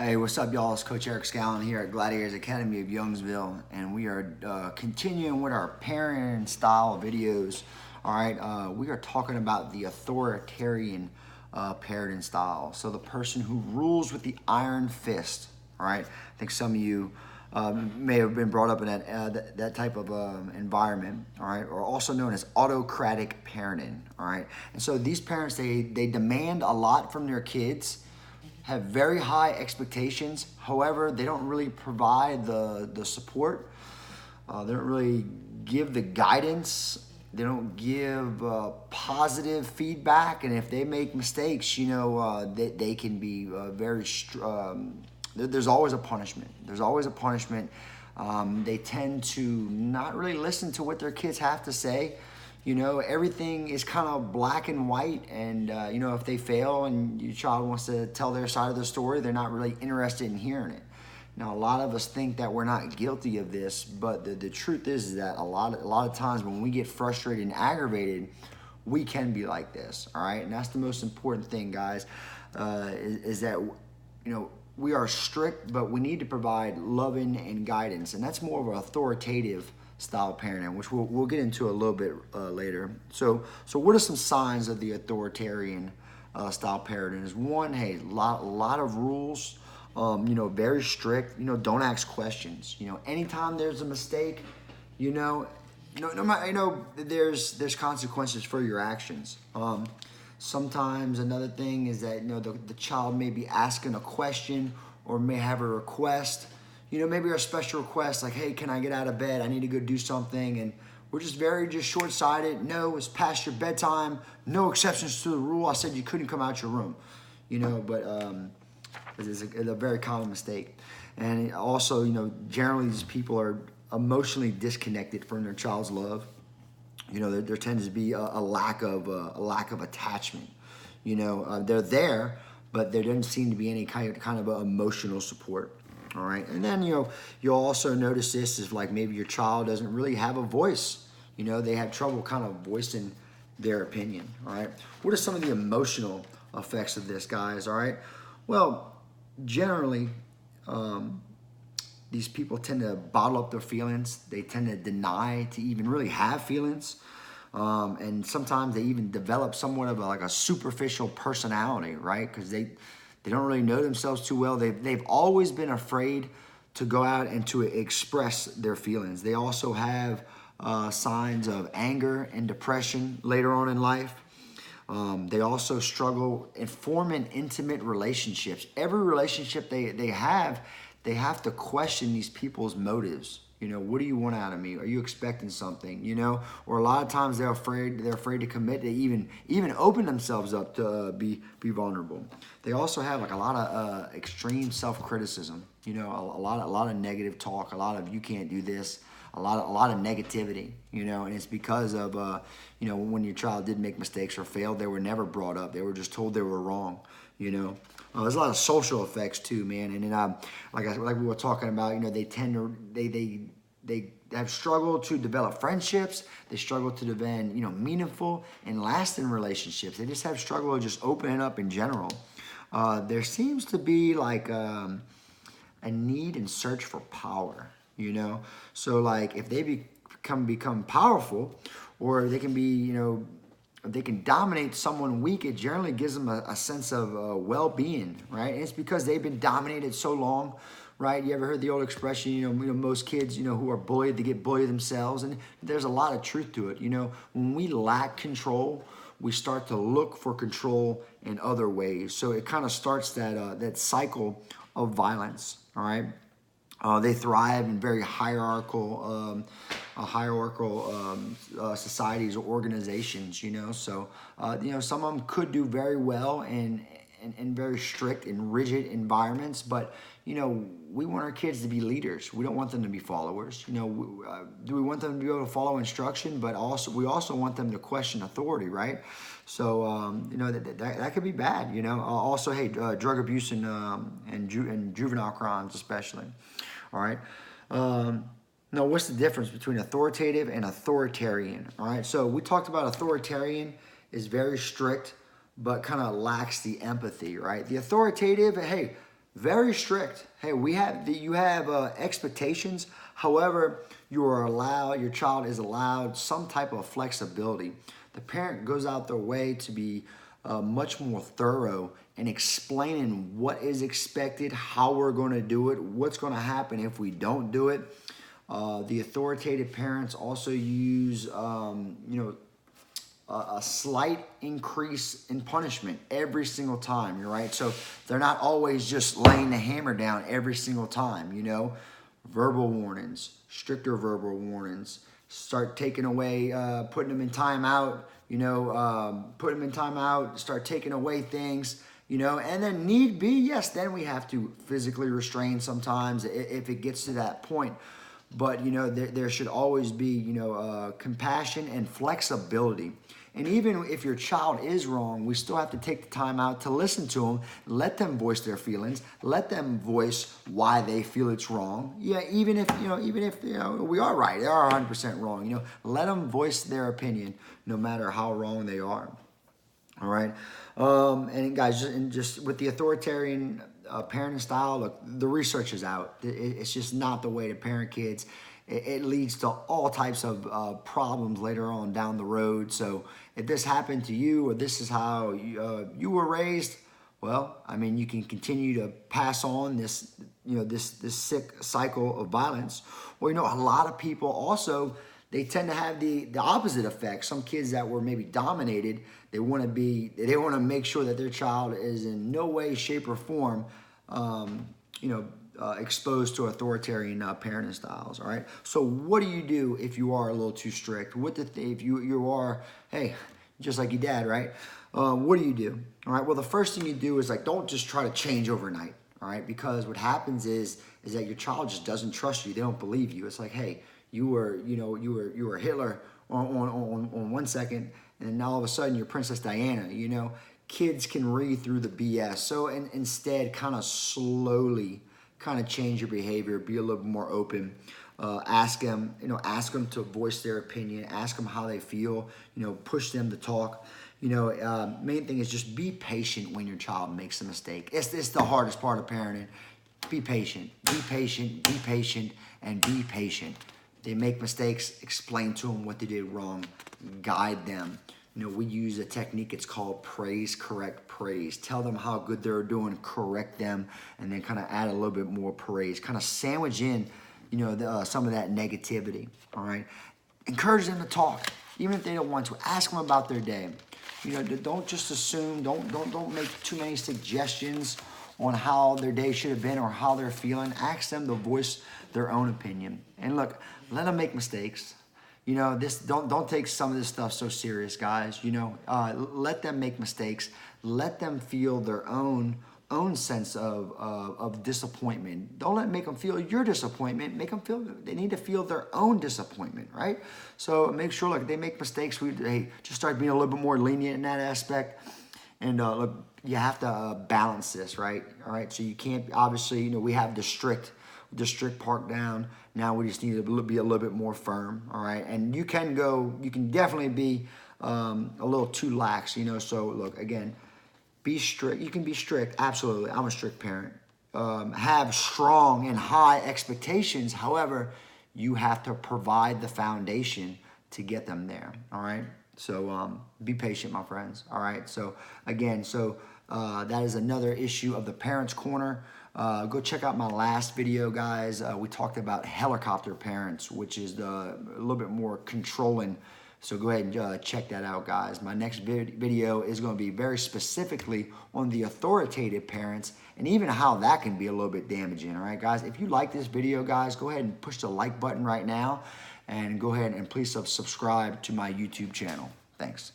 Hey, what's up, y'all? It's Coach Eric Scallon here at Gladiators Academy of Youngsville, and we are continuing with our parent style videos. All right, we are talking about the authoritarian parenting style. So the person who rules with the iron fist. All right, I think some of you may have been brought up in that type of environment. All right, or also known as autocratic parenting. All right, and so these parents they demand a lot from their kids, have very high expectations. However, they don't really provide the support. They don't really give the guidance. They don't give positive feedback. And if they make mistakes, they can be there's always a punishment. There's always a punishment. They tend to not really listen to what their kids have to say. Everything is kind of black and white, and if they fail and your child wants to tell their side of the story, they're not really interested in hearing it. Now, a lot of us think that we're not guilty of this, but the truth is that a lot of times when we get frustrated and aggravated, we can be like this. All right, and that's the most important thing, guys, is that we are strict, but we need to provide loving and guidance, and that's more of an authoritative style parenting, which we'll get into a little bit later. So what are some signs of the authoritarian style parenting? Is one, hey, lot of rules, very strict. Don't ask questions. Anytime there's a mistake, no matter, there's consequences for your actions. Sometimes another thing is that the child may be asking a question or may have a request. Maybe our special request, like, hey, can I get out of bed? I need to go do something. And we're just short-sighted. No, it's past your bedtime. No exceptions to the rule. I said you couldn't come out your room. But it's a very common mistake. And also, generally these people are emotionally disconnected from their child's love. There tends to be a lack of attachment. They're there, but there doesn't seem to be any kind of emotional support. All right, and then you'll also notice this is like maybe your child doesn't really have a voice. They have trouble kind of voicing their opinion. All right, what are some of the emotional effects of this, guys? All right, well, generally, these people tend to bottle up their feelings. They tend to deny to even really have feelings, and sometimes they even develop somewhat of a superficial personality, right? Because they don't really know themselves too well. They've always been afraid to go out and to express their feelings. They also have signs of anger and depression later on in life. They also struggle in forming intimate relationships. Every relationship they have to question these people's motives. What do you want out of me? Are you expecting something? Or a lot of times they're afraid to commit. They even open themselves up to be vulnerable. They also have a lot of extreme self-criticism. A lot of negative talk. A lot of you can't do this. A lot of negativity. And it's because of when your child did make mistakes or failed, they were never brought up. They were just told they were wrong. There's a lot of social effects too, man. And then, like we were talking about, they tend to they have struggled to develop friendships. They struggle to develop meaningful and lasting relationships. They just have struggle just opening up in general. There seems to be a need and search for power. So like if they become powerful, or they can be they can dominate someone weak, it generally gives them a sense of well-being, right? And it's because they've been dominated so long, right? You ever heard the old expression, most kids, who are bullied, they get bullied themselves. And there's a lot of truth to it. When we lack control, we start to look for control in other ways. So it kind of starts that cycle of violence, all right? They thrive in very hierarchical societies or organizations, So, some of them could do very well in very strict and rigid environments, but, we want our kids to be leaders. We don't want them to be followers. Do we want them to be able to follow instruction, but we also want them to question authority, right? So, that could be bad, Also, hey, drug abuse and juvenile crimes especially. All right. Now, what's the difference between authoritative and authoritarian? All right. So we talked about authoritarian is very strict, but kind of lacks the empathy, right? The authoritative, hey, Very strict. Hey, you have expectations. However, your child is allowed some type of flexibility. The parent goes out their way to be much more thorough in explaining what is expected, how we're going to do it, what's going to happen if we don't do it. The authoritative parents also use, a slight increase in punishment every single time, you're right? So they're not always just laying the hammer down every single time, verbal warnings, stricter verbal warnings, start taking away, putting them in timeout, put them in timeout, start taking away things, and then need be, yes, then we have to physically restrain sometimes if it gets to that point. But, there should always be, compassion and flexibility. And even if your child is wrong, we still have to take the time out to listen to them, let them voice their feelings, let them voice why they feel it's wrong. Yeah, even if we are right, they are 100% wrong, let them voice their opinion no matter how wrong they are. All right. And guys, just with the authoritarian parenting style, look, the research is out. It's just not the way to parent kids. It leads to all types of problems later on down the road. So if this happened to you, or this is how you were raised, well, I mean, you can continue to pass on this, this sick cycle of violence. Or, a lot of people also, they tend to have the opposite effect. Some kids that were maybe dominated, they want to make sure that their child is in no way, shape, or form, exposed to authoritarian parenting styles. All right. So what do you do if you are a little too strict? If you are, hey, just like your dad, right? What do you do? All right. Well, the first thing you do is don't just try to change overnight. All right. Because what happens is that your child just doesn't trust you. They don't believe you. It's like, hey, you were Hitler on 1 second, and then all of a sudden you're Princess Diana. Kids can read through the BS. So instead, kind of slowly, change your behavior, be a little bit more open. Ask them to voice their opinion. Ask them how they feel. Push them to talk. Main thing is just be patient when your child makes a mistake. It's the hardest part of parenting. Be patient. Be patient. Be patient. And be patient. They make mistakes. Explain to them what they did wrong. Guide them. We use a technique, it's called praise, correct, praise. Tell them how good they're doing, correct them, and then kind of add a little bit more praise. Kind of sandwich in, some of that negativity, all right? Encourage them to talk, even if they don't want to. Ask them about their day. Don't just assume, don't make too many suggestions on how their day should have been or how they're feeling. Ask them to voice their own opinion. And look, let them make mistakes. Don't take some of this stuff so serious, guys. Let them make mistakes. Let them feel their own sense of disappointment. Don't make them feel your disappointment. Make them feel they need to feel their own disappointment, right? So make sure, they make mistakes. Just start being a little bit more lenient in that aspect. And look, you have to balance this, right? All right. So you can't obviously, we have the strict part down. Now we just need to be a little bit more firm, all right? And you can definitely be a little too lax, So look, again, be strict. You can be strict, absolutely. I'm a strict parent. Have strong and high expectations. However, you have to provide the foundation to get them there, all right? So be patient, my friends, all right? So again, that is another issue of the Parents' Corner. Go check out my last video, guys. We talked about helicopter parents, which is a little bit more controlling. So go ahead and check that out, guys. My next video is going to be very specifically on the authoritative parents and even how that can be a little bit damaging. All right, guys. If you like this video, guys, go ahead and push the like button right now. And go ahead and please subscribe to my YouTube channel. Thanks.